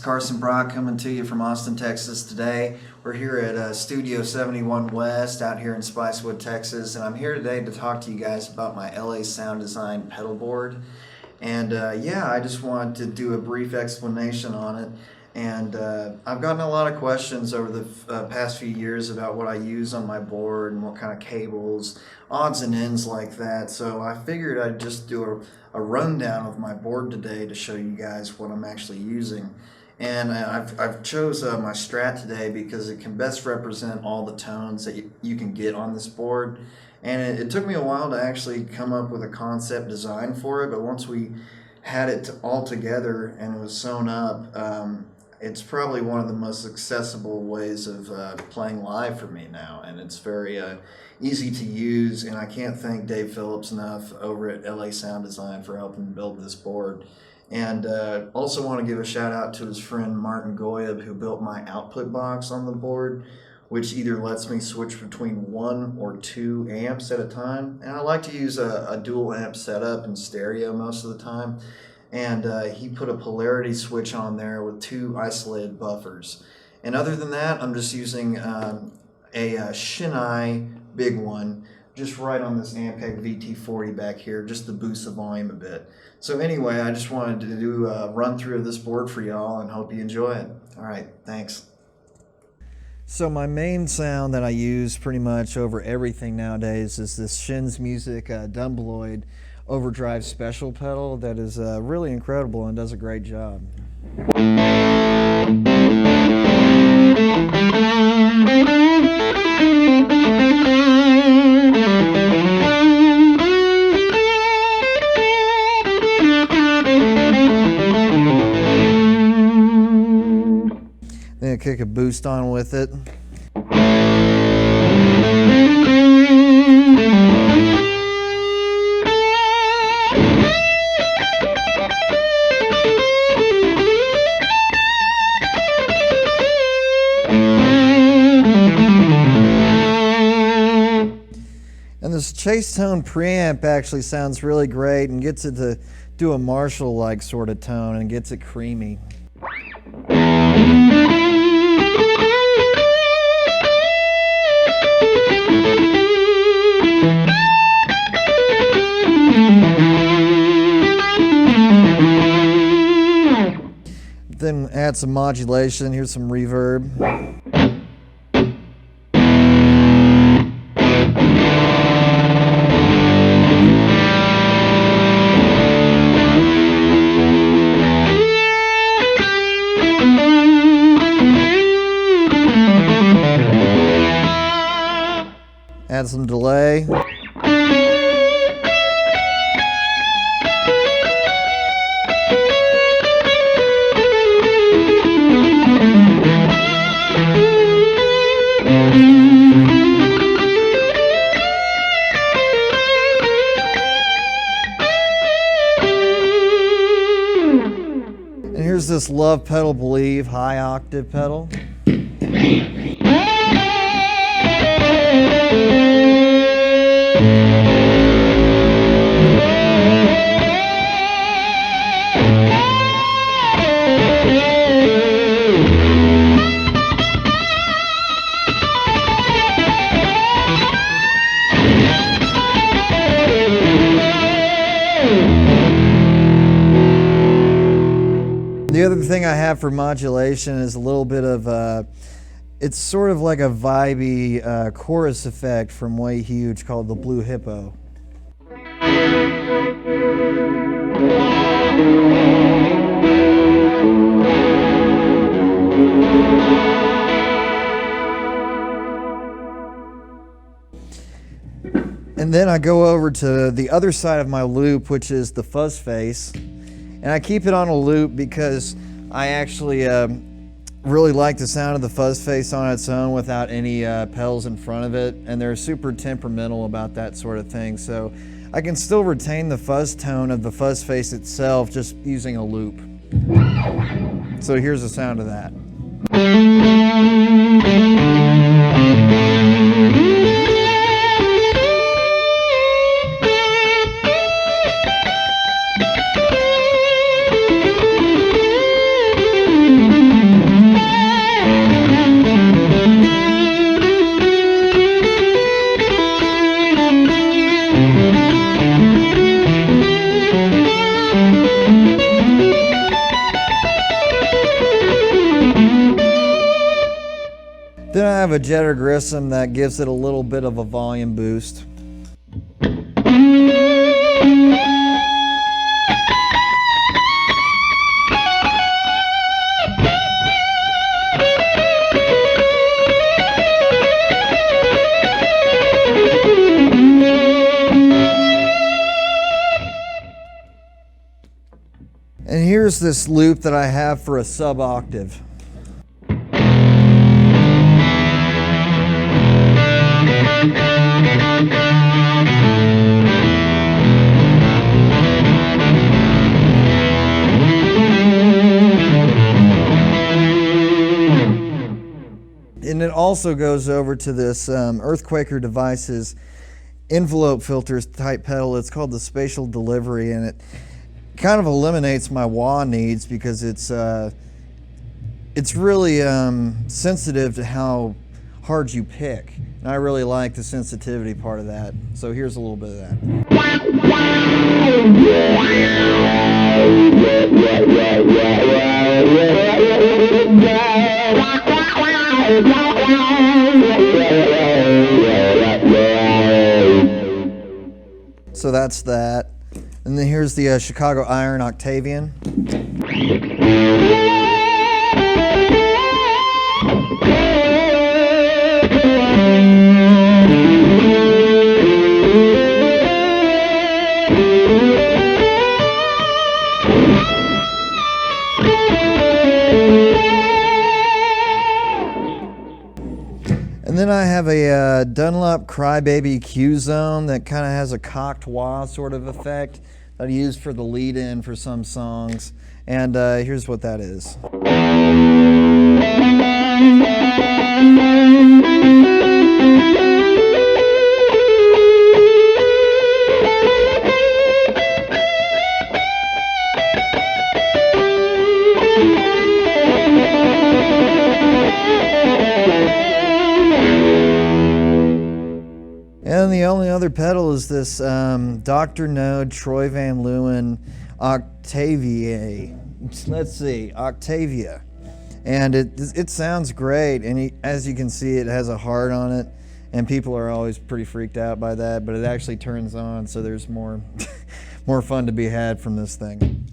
Carson Brock coming to you from Austin, Texas today. We're here at Studio 71 West out here in Spicewood, Texas, and I'm here today to talk to you guys about my L.A. Sound Design pedal board. And I just wanted to do a brief explanation on it. And I've gotten a lot of questions over the past few years about what I use on my board and what kind of cables, odds and ends like that. So I figured I'd just do a rundown of my board today to show you guys what I'm actually using. And I've chose my Strat today because it can best represent all the tones that you can get on this board. And it took me a while to actually come up with a concept design for it, but once we had it all together and it was sewn up, it's probably one of the most accessible ways of playing live for me now, and it's very easy to use, and I can't thank Dave Phillips enough over at L.A. Sound Design for helping build this board. And also want to give a shout out to his friend Martin Goyeb, who built my output box on the board, which either lets me switch between 1 or 2 amps at a time. And I like to use a dual amp setup in stereo most of the time. And he put a polarity switch on there with 2 isolated buffers. And other than that, I'm just using a Shin big one, just right on this Ampeg VT40 back here, just to boost the volume a bit. So anyway, I just wanted to do a run through of this board for y'all and hope you enjoy it. All right, thanks. So my main sound that I use pretty much over everything nowadays is this Shin's Music Dumbloid overdrive special pedal that is really incredible and does a great job. Then I kick a boost on with it. And this Textosterone preamp actually sounds really great and gets it to do a Marshall-like sort of tone and gets it creamy. Then add some modulation. Here's some reverb. Add some delay. And here's this Lovepedal Believe high octave pedal. The other thing I have for modulation is a little bit of, it's sort of like a vibey chorus effect from Way Huge called the Blue Hippo. And then I go over to the other side of my loop, which is the fuzz face. And I keep it on a loop because I actually really like the sound of the fuzz face on its own without any pedals in front of it. And they're super temperamental about that sort of thing. So I can still retain the fuzz tone of the fuzz face itself just using a loop. So here's the sound of that. Then I have a Jetter Grissom that gives it a little bit of a volume boost. And here's this loop that I have for a sub-octave. And it also goes over to this Earthquaker Devices envelope filters type pedal. It's called the Spatial Delivery, and it kind of eliminates my wah needs because it's really sensitive to how hard you pick. And I really like the sensitivity part of that. So here's a little bit of that. So that's that. And then here's the Chicago Iron Octavian. And then I have a Dunlop Crybaby Q-Zone that kind of has a cocked wah sort of effect that I use for the lead-in for some songs. And here's what that is. And the only other pedal is this Dr.No Troy Van Leeuwen Octavia. Let's see, Octavia. And it sounds great, and as you can see, it has a heart on it, and people are always pretty freaked out by that, but it actually turns on, so there's more, more fun to be had from this thing.